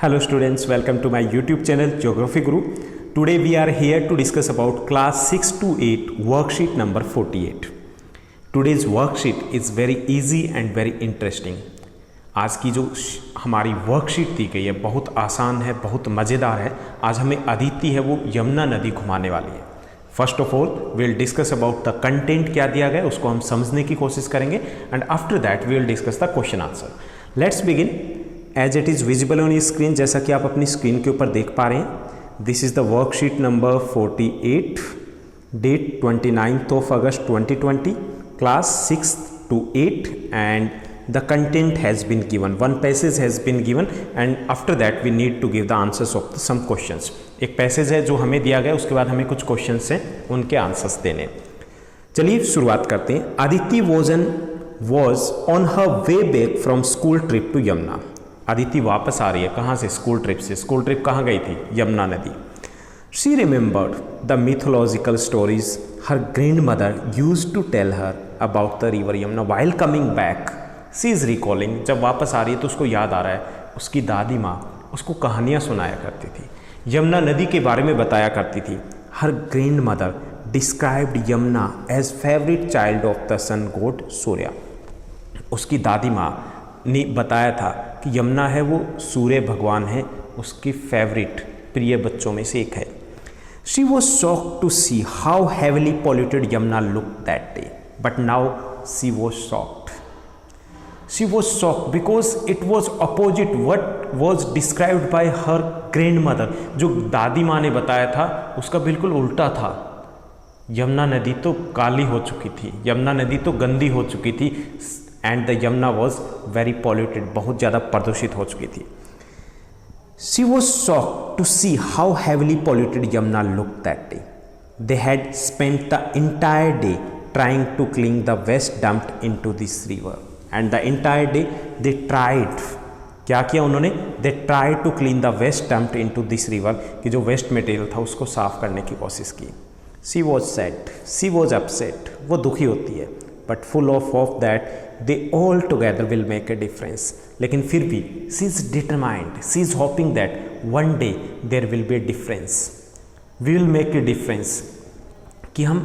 Hello students, welcome to my YouTube channel Geography Guru. Today we are here to discuss about class 6 to 8 worksheet number 48. Today's worksheet is very easy and very interesting. आज की जो हमारी worksheet दी गई है बहुत आसान है, बहुत मज़ेदार है. आज हमें अदिति है वो यमुना नदी घुमाने वाली है. First of all will discuss about the content क्या दिया गया उसको हम समझने की कोशिश करेंगे and after that we will discuss the question answer. Let's begin. As it is visible on screen, जैसा कि आप अपनी स्क्रीन के ऊपर देख पा रहे हैं, this is the worksheet number 48, date 29th of August 2020, class 6 to 8 and the content has been given. One passage has been given and after that we need to give the answers of some questions. एक passage है जो हमें दिया गया, उसके बाद हमें कुछ क्वेश्चंस हैं उनके आंसर्स देने. चलिए शुरुआत करते हैं. Aditi was on her way back from school trip to Yamuna. Aditi वापस आ रही है कहाँ से? स्कूल ट्रिप से. स्कूल ट्रिप कहाँ गई थी? यमुना नदी. She remembered the mythological stories her grand mother use to tell her about the river Yamuna while coming back. She is recalling. जब वापस आ रही है तो उसको याद आ रहा है उसकी दादी माँ उसको कहानियाँ सुनाया करती थी, यमुना नदी के बारे में बताया करती थी. Her grand mother described Yamuna as favourite child of the sun god Surya. उसकी दादी माँ ने बताया था कि यमुना है वो सूर्य भगवान है, उसकी फेवरेट प्रिय बच्चों में से एक है. She was shocked to see how heavily polluted Yamuna look that day, but now she was shocked. She was shocked because it was opposite what was described by her grand mother. जो दादी माँ ने बताया था उसका बिल्कुल उल्टा था. यमुना नदी तो काली हो चुकी थी, यमुना नदी तो गंदी हो चुकी थी and the Yamuna was very polluted, बहुत ज़्यादा प्रदूषित हो चुकी थी. She was shocked to see how heavily polluted Yamuna look that day. They had spent the entire day trying to clean the waste dumped into this river and the entire day they tried. क्या किया उन्होंने? They tried to clean the waste dumped into this river, कि जो waste material था उसको साफ करने की कोशिश की. She was sad, she was upset. वो दुखी होती है but full of hope that they all together will make a difference. लेकिन फिर भी she is determined, she is hoping that one day there will be a difference, we will make a difference, कि हम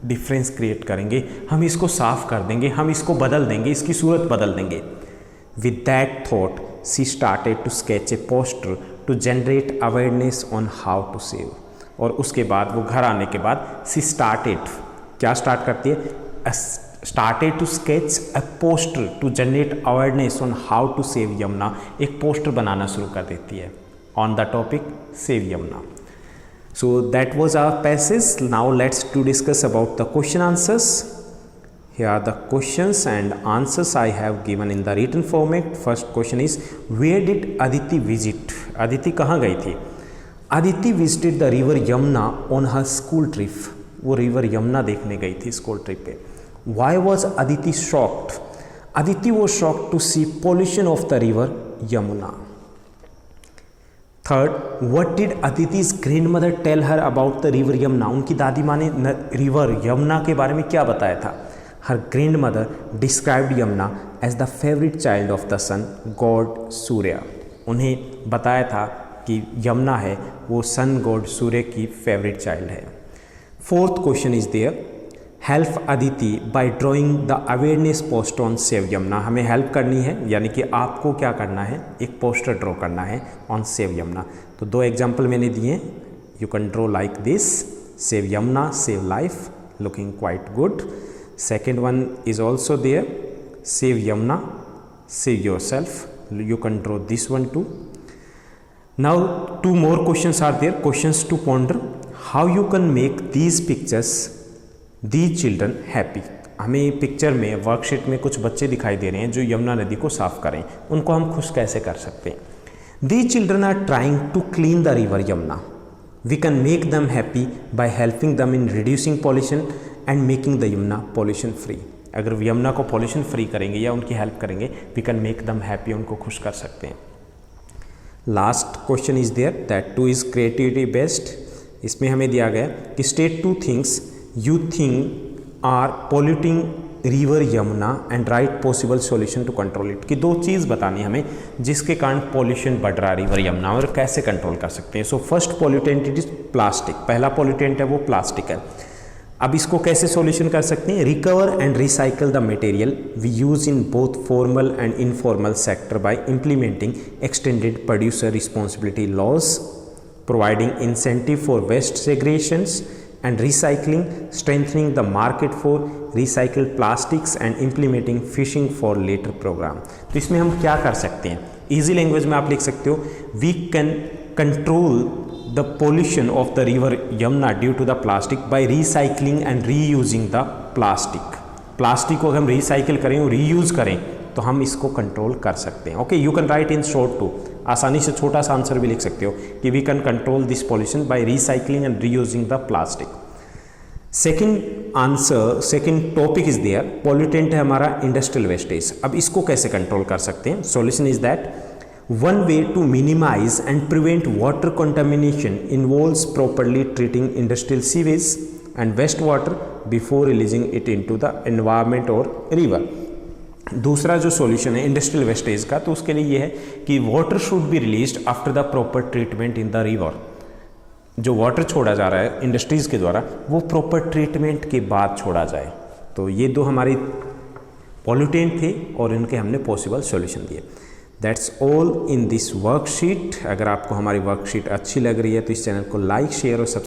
difference create करेंगे, हम इसको साफ कर देंगे, हम इसको बदल देंगे, इसकी सूरत बदल देंगे. With that thought she started to sketch a poster to generate awareness on how to save. और उसके बाद वो घर आने के बाद शी स्टार्टेड, क्या स्टार्ट करती है? Started to sketch a poster to generate awareness on how to save Yamuna. एक पोस्टर बनाना शुरू कर देती है on the topic save Yamuna. So that was our passage. Now let's to discuss about the question answers. Here are the questions and answers I have given in the written format. First question is, where did Aditi visit? Aditi कहाँ गई थी? Aditi visited the river Yamuna on her school trip. वो river Yamuna देखने गई थी school trip पे. Why was Aditi shocked? Aditi was shocked to see pollution of the river Yamuna. Third, what did अदिति's grandmother tell her about the river Yamuna. उनकी दादी माँ ने रिवर यमुना के बारे में क्या बताया था? Her grand mother described Yamuna as the favourite child of the sun god Surya. उन्हें बताया था कि यमुना है वो सन गॉड सूर्य की फेवरेट चाइल्ड है. Fourth question is there, help Aditi by drawing the awareness poster on save Yamuna. हमें हेल्प करनी है, यानी कि आपको क्या करना है? एक पोस्टर ड्रॉ करना है ऑन सेव यमुना. तो दो एग्जाम्पल मैंने दिए. You can draw like this, save Yamuna, save life, looking quite good. Second one is also there, save Yamuna, save yourself. You can draw this one too. Now two more questions are there, questions to ponder. How you can make these pictures the children happy. हमें picture में worksheet में कुछ बच्चे दिखाई दे रहे हैं जो यमुना नदी को साफ करें, उनको हम खुश कैसे कर सकते हैं? The children are trying to clean the river Yamuna. We can make them happy by helping them in reducing pollution and making the Yamuna pollution free. अगर यमुना को पॉल्यूशन फ्री करेंगे या उनकी हेल्प करेंगे, we can make them happy, उनको खुश कर सकते हैं. Last question is there that too is creativity based. इसमें हमें दिया गया कि state two things you think are polluting river Yamuna and write possible solution to control it, कि दो चीज़ बतानी हमें जिसके कारण पॉल्यूशन बढ़ रहा है रिवर यमुना और कैसे कंट्रोल कर सकते हैं। So first pollutant it is plastic, पहला पॉल्यूटेंट है वो प्लास्टिक है। अब इसको कैसे सॉल्यूशन कर सकते हैं? Recover and recycle the material we use in both formal and informal sector by implementing extended producer responsibility laws, providing incentive for waste segregations and recycling, strengthening the market for recycled plastics and implementing fishing for later program। तो इसमें हम क्या कर सकते हैं? Easy language में आप लिख सकते हो, we can control the pollution of the river Yamuna due to the plastic by recycling and reusing the plastic। Plastic को अगर हम रिसाइकिल करें और रीयूज करें तो हम इसको कंट्रोल कर सकते हैं। Okay, you can write in short too, आसानी से छोटा सा आंसर भी लिख सकते हो कि we can control this pollution by recycling and reusing the plastic. Second answer, second topic is there, pollutant है हमारा इंडस्ट्रियल वेस्टेज। अब इसको कैसे कंट्रोल कर सकते हैं? Solution is that one way to minimise and prevent water contamination involves properly treating industrial sewage and waste water before releasing it into the environment और river. दूसरा जो सॉल्यूशन है इंडस्ट्रियल वेस्टेज का, तो उसके लिए ये है कि water should be released after the proper treatment in the river. जो वाटर छोड़ा जा रहा है इंडस्ट्रीज़ के द्वारा वो प्रॉपर ट्रीटमेंट के बाद छोड़ा जाए। तो ये दो हमारे पॉल्यूटेंट थे और इनके हमने पॉसिबल सॉल्यूशन दिए। That's all in this worksheet. अगर आपको हमारी वर्कशीट अच्छी लग रही है तो इस चैनल को लाइक, शेयर और सब्सक्राइब